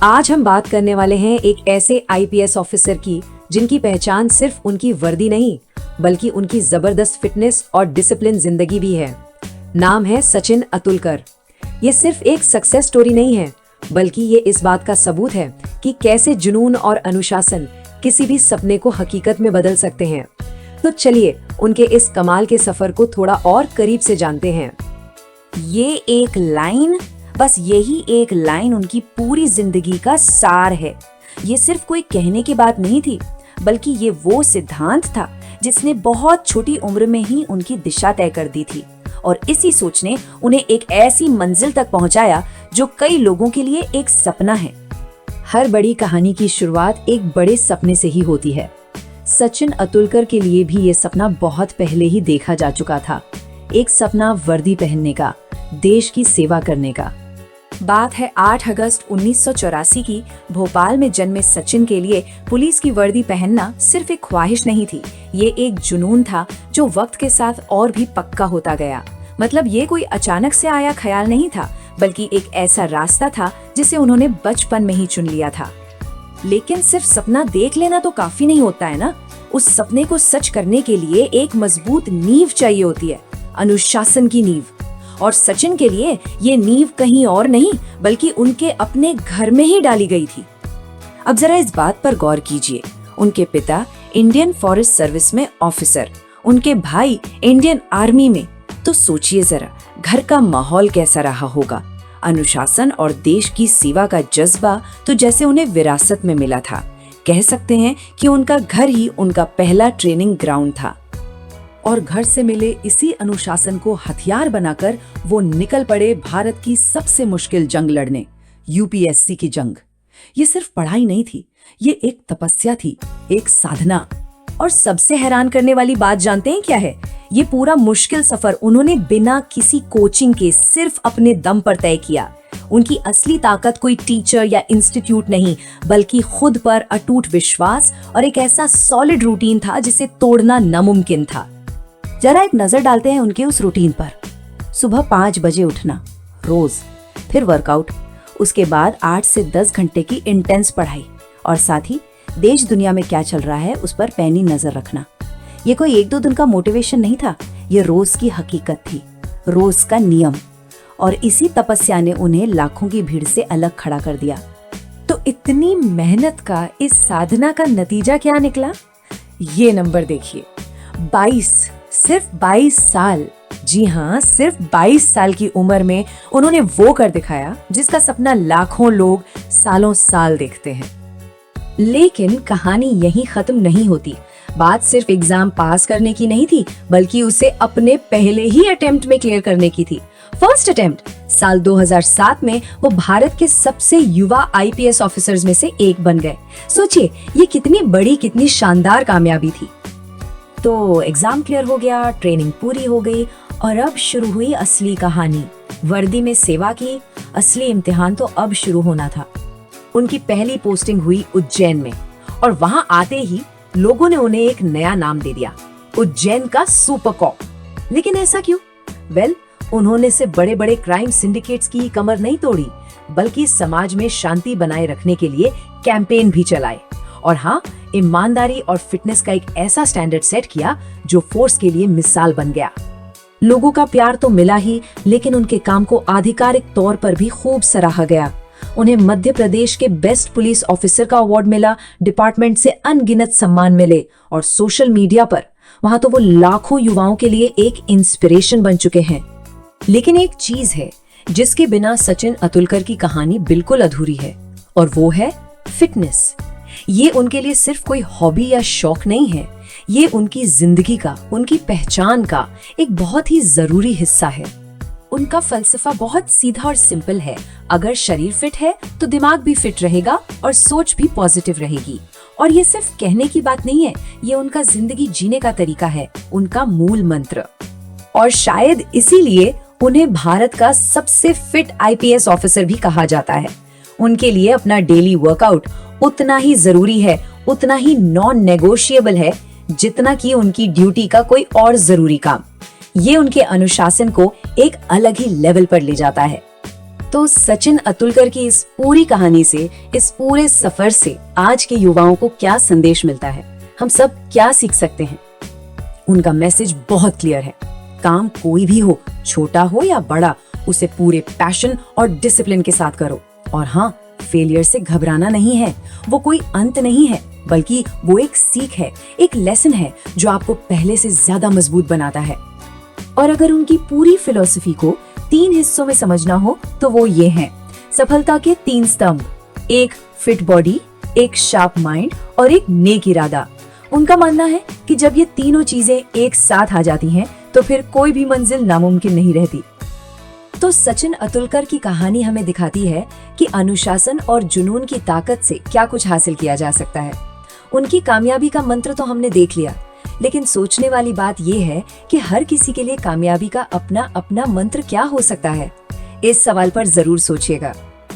आज हम बात करने वाले हैं एक ऐसे आईपीएस ऑफिसर की जिनकी पहचान सिर्फ उनकी वर्दी नहीं बल्कि उनकी जबरदस्त फिटनेस और डिसिप्लिन जिंदगी भी है। नाम है सचिन अतुलकर। ये सिर्फ एक सक्सेस स्टोरी नहीं है बल्कि ये इस बात का सबूत है कि कैसे जुनून और अनुशासन किसी भी सपने को हकीकत में बदल सकते हैं। तो चलिए उनके इस कमाल के सफर को थोड़ा और करीब से जानते हैं। ये एक लाइन, बस यही एक लाइन उनकी पूरी जिंदगी का सार है। ये सिर्फ कोई कहने की बात नहीं थी बल्कि ये वो सिद्धांत था जिसने बहुत छोटी उम्र में ही उनकी दिशा तय कर दी थी और इसी सोच ने उन्हें एक ऐसी मंजिल तक पहुंचाया जो कई लोगों के लिए एक सपना है। हर बड़ी कहानी की शुरुआत एक बड़े सपने से ही होती है। सचिन अतुलकर के लिए भी ये सपना बहुत पहले ही देखा जा चुका था। एक सपना वर्दी पहनने का, देश की सेवा करने का। बात है 8 अगस्त 1984 की। भोपाल में जन्मे सचिन के लिए पुलिस की वर्दी पहनना सिर्फ एक ख्वाहिश नहीं थी, ये एक जुनून था जो वक्त के साथ और भी पक्का होता गया। मतलब ये कोई अचानक से आया ख्याल नहीं था बल्कि एक ऐसा रास्ता था जिसे उन्होंने बचपन में ही चुन लिया था। लेकिन सिर्फ सपना देख लेना तो काफी नहीं होता है ना। उस सपने को सच करने के लिए एक मजबूत नींव चाहिए होती है, अनुशासन की नींव। और सचिन के लिए ये नींव कहीं और नहीं बल्कि उनके अपने घर में ही डाली गई थी। अब जरा इस बात पर गौर कीजिए, उनके पिता इंडियन फॉरेस्ट सर्विस में ऑफिसर, उनके भाई इंडियन आर्मी में। तो सोचिए जरा घर का माहौल कैसा रहा होगा। अनुशासन और देश की सेवा का जज्बा तो जैसे उन्हें विरासत में मिला था। कह सकते हैं कि उनका घर ही उनका पहला ट्रेनिंग ग्राउंड था। और घर से मिले इसी अनुशासन को हथियार बनाकर वो निकल पड़े भारत की सबसे मुश्किल जंग लड़ने, यूपीएससी की जंग। ये सिर्फ पढ़ाई नहीं थी, ये एक तपस्या थी, एक साधना। और सबसे हैरान करने वाली बात जानते हैं क्या है? ये पूरा मुश्किल सफर उन्होंने बिना किसी कोचिंग के सिर्फ अपने दम पर तय किया। उनकी असली ताकत कोई टीचर या इंस्टीट्यूट नहीं बल्कि खुद पर अटूट विश्वास और एक ऐसा सॉलिड रूटीन था जिसे तोड़ना नामुमकिन था। जरा एक नजर डालते हैं उनके उस रूटीन पर। सुबह 5 बजे उठना रोज, फिर वर्कआउट, उसके बाद 8 से 10 घंटे की इंटेंस पढ़ाई और साथ ही देश दुनिया में क्या चल रहा है उस पर पैनी नजर रखना। ये कोई 1-2 दिन का मोटिवेशन नहीं था, ये रोज की हकीकत थी, रोज का नियम। और इसी तपस्या ने उन्हें लाखों की भीड़ से अलग खड़ा कर दिया। तो इतनी मेहनत का, इस साधना का नतीजा क्या निकला? ये नंबर देखिए, 22, सिर्फ 22 साल। जी हाँ, सिर्फ 22 साल की उम्र में उन्होंने वो कर दिखाया जिसका सपना लाखों लोग सालों साल देखते हैं। लेकिन कहानी यहीं खत्म नहीं होती। बात सिर्फ एग्जाम पास करने की नहीं थी बल्कि उसे अपने पहले ही अटेम्प्ट में क्लियर करने की थी। First attempt. साल 2007 में वो भारत के सबसे युवा आईपीएस ऑफिसर्स में से एक बन गए। सोचिए ये कितनी बड़ी, कितनी शानदार कामयाबी थी। तो एग्जाम क्लियर हो गया, ट्रेनिंग पूरी हो गई और अब शुरू हुई असली कहानी। वर्दी में सेवा की, असली इम्तिहान तो अब शुरू होना था। उनकी पहली पोस्टिंग हुई उज्जैन में और वहां आते ही लोगों ने उन्हें एक नया नाम दे दिया, उज्जैन का सुपर कॉप। लेकिन ऐसा क्यों? उन्होंने से बड़े बड़े क्राइम सिंडिकेट्स की कमर नहीं तोड़ी बल्कि समाज में शांति बनाए रखने के लिए कैंपेन भी चलाए। और हाँ, ईमानदारी और फिटनेस का एक ऐसा स्टैंडर्ड सेट किया जो फोर्स के लिए मिसाल बन गया। लोगों का प्यार तो मिला ही, लेकिन उनके काम को आधिकारिक तौर पर भी खूब सराहा गया। उन्हें मध्य प्रदेश के बेस्ट पुलिस ऑफिसर का अवार्ड मिला, डिपार्टमेंट से अनगिनत सम्मान मिले और सोशल मीडिया पर वहां तो वो लाखों युवाओं के लिए एक इंस्पिरेशन बन चुके हैं। लेकिन एक चीज है जिसके बिना सचिन अतुलकर की कहानी बिल्कुल अधूरी है और वो है फिटनेस। ये उनके लिए सिर्फ कोई हॉबी या शौक नहीं है, ये उनकी जिंदगी का, उनकी पहचान का एक बहुत ही जरूरी हिस्सा है। उनका फलसफा बहुत सीधा और सिंपल है, अगर शरीर फिट है तो दिमाग भी फिट रहेगा और सोच भी पॉजिटिव रहेगी। और ये सिर्फ कहने की बात नहीं है, ये उनका जिंदगी जीने का तरीका है, उनका मूल मंत्र। और शायद इसीलिए उन्हें भारत का सबसे फिट आईपीएस ऑफिसर भी कहा जाता है। उनके लिए अपना डेली वर्कआउट उतना ही जरूरी है, उतना ही नॉन नेगोशिएबल है जितना कि उनकी ड्यूटी का कोई और जरूरी काम। ये उनके अनुशासन को एक अलग ही लेवल पर ले जाता है। तो सचिन अतुलकर की इस पूरी कहानी से, इस पूरे सफर से आज के युवाओं को क्या संदेश मिलता है, हम सब क्या सीख सकते हैं? उनका मैसेज बहुत क्लियर है। काम कोई भी हो, छोटा हो या बड़ा, उसे पूरे पैशन और डिसिप्लिन के साथ करो। और हाँ, फेलियर से घबराना नहीं है, वो कोई अंत नहीं है, बल्कि वो एक सीख है, एक लेसन है जो आपको पहले से ज्यादा मजबूत बनाता है। और अगर उनकी पूरी फिलॉसफी को 3 हिस्सों में समझना हो तो वो ये हैं: सफलता के 3 स्तंभ, एक फिट बॉडी, एक शार्प माइंड और एक नेक इरादा। उनका मानना है कि जब ये तीनों चीजें एक साथ आ जाती हैं तो फिर कोई भी मंजिल नामुमकिन नहीं रहती। तो सचिन अतुलकर की कहानी हमें दिखाती है कि अनुशासन और जुनून की ताकत से क्या कुछ हासिल किया जा सकता है। उनकी कामयाबी का मंत्र तो हमने देख लिया, लेकिन सोचने वाली बात यह है कि हर किसी के लिए कामयाबी का अपना अपना मंत्र क्या हो सकता है। इस सवाल पर जरूर सोचिएगा।